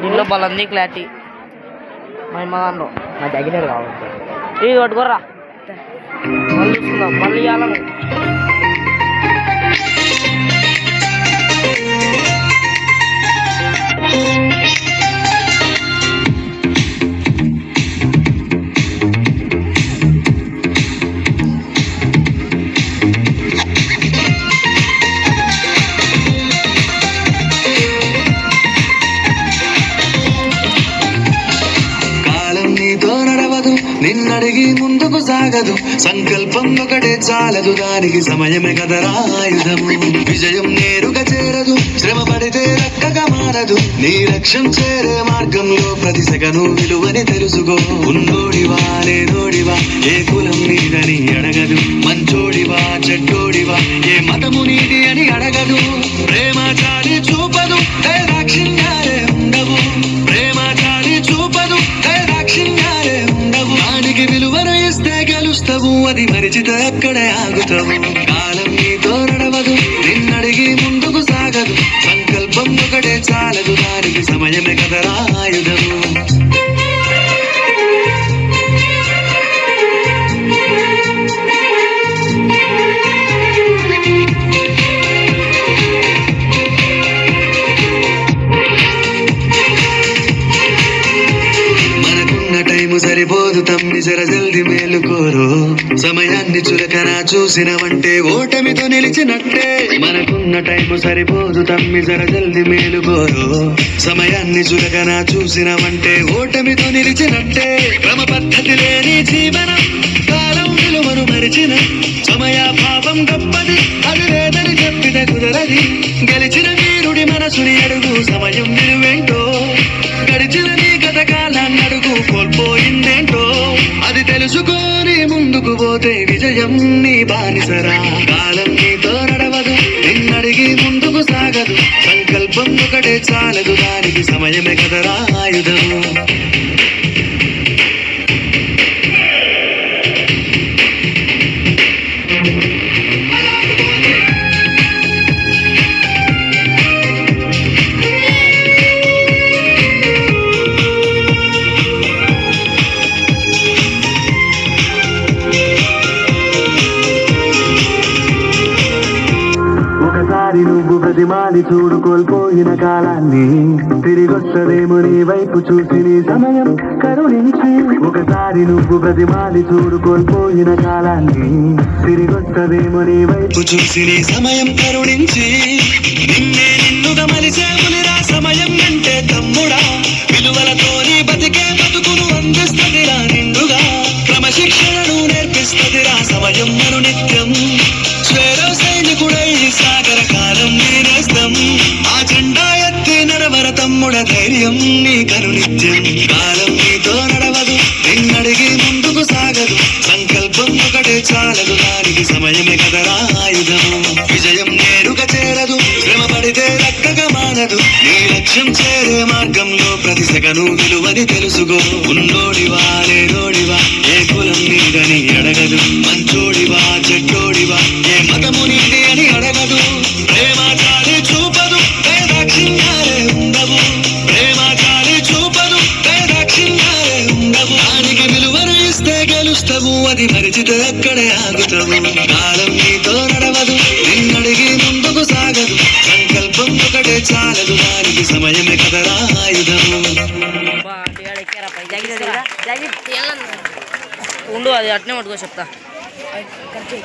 దీంట్లో బలంది క్లారిటీ మా దాంట్లో నా జాకెట్ కావాలి ఇది పట్టుకోర్రా మళ్ళీ చూసుకుందాం మళ్ళీ ఇవ్వాలను నిన్నడిగి ముందుకు సాగదు సంకల్పం ఒకటే చాలదు దానికి సమయమే కదరా ఆయుధము విజయం నేరుగా చేరదు శ్రమ పడితే రక్కగా మారదు నీ లక్ష్యం చేరే మార్గంలో ప్రతి సెకను విలువని తెలుసుకో ఉన్నోడివా లేనోడివా ఏ కులం నీదని అడగదు మంచోడివా చెడ్డోడివా ఏ మతము నీది అని అడగదు ప్రేమ చాలి చూపదు దైదాక్షిణ్యాలే ఉండవు ప్రేమ చాలి చూపదు దైదాక్షిణ్యాలే ఉండవు దానికి విలువను ఇస్తే గెలుస్తావు అది మరిచితే అక్కడే ఆగుతావు కాలం నీతో నడవదు నిన్నడిగి ముందుకు సాగదు సంకల్పం ఒకటే చాలదు దానికి సమయమే కదరా ఆయుధము సరిపోదు తమ్మి జర జల్ది మేలుకోరు సమయాన్ని చులకన చూసినవంటే ఓటమితో నిలిచినట్టే మనకున్న టైము సరిపోదు తమ్మి జర జల్ది మేలుకోరు సమయాన్ని చులకన చూసినవంటే ఓటమితో నిలిచినట్టే క్రమ పద్ధతి లేని జీవనం కాలం విలువను మరిచిన సమయ పాపం గొప్పది అది లేదని చెప్పిన కుదరది గెలిచిన వీరుడి మనసుని అడుగు సమయం విలువేంటో గడిచిన నీ గత కాలాన్ని అడుగు కోల్పోయిందేంటో అది తెలుసుకొని ముందుకు పోతే విజయం నీ బానిసరా కాలం నీతో నడవదు నిన్నడిగి ముందుకు సాగదు సంకల్పం ఒకటే చాలదు దానికి సమయమే కదరా ఆయుధము ఒకసారి నువ్వు ప్రతిమాని చూడు కోల్పోయిన కాలాన్ని తిరిగొస్తదేమో నీ వైపు చూసి నీ సమయం కరుణించి ఒకసారి నువ్వు ప్రతిమాని చూడు కోల్పోయిన కాలాన్ని తిరిగొస్తదేమో నీ వైపు చూసి నీ సమయం కరుణించి నిన్నే నిన్నుగా మలిసేమునిరా సమయం అంటే తమ్ముడా విలువలతో నీ బతికే బతుకును అందిస్తదిరా నిండుగా క్రమశిక్షణను నేర్పిస్తదిరా సమయం మను నిత్యం స్వేరవ సైనికుడై సాగర కాలం నేనేస్తం ఆ జెండా ఎత్తి నడవర తమ్ముడ ధైర్యం నీ కను నిత్యం కాలం నీతో నడవదు నిన్నడిగి ముందుకు సాగదు సంకల్పం ఒకటే చాలదు దానికి సమయమే కదరా ఆయుధము విజయం నేరుగా చేరదు శ్రమ పడితే రక్కగా మానదు నీ లక్ష్యం చేరే మార్గంలో ప్రతి సెకను విలువని తెలుసుకో ఉన్నోడివా లేనోడివా ఏ కులం నీదని అడగదు మంచోడివా చెడ్డోడివా ఏ మతము నీది అని అడగదు ప్రేమ చాలి చూపదు దైదాక్షిణ్యాలే ఉండవు ప్రేమ చాలి చూపదు దైదాక్షిణ్యాలే ఉండవు దానికి విలువను ఇస్తే గెలుస్తావు అది మరిచితే అక్కడే ఆగుతావు కాలం నీతో నడవదు నిన్నడిగి ముందుకు సాగదు సంకల్పం ఒకటే చాలదు దానికి సమయమే కదరా ఆయుధము ఉండు అది అట్నే పట్టుకో చెప్తా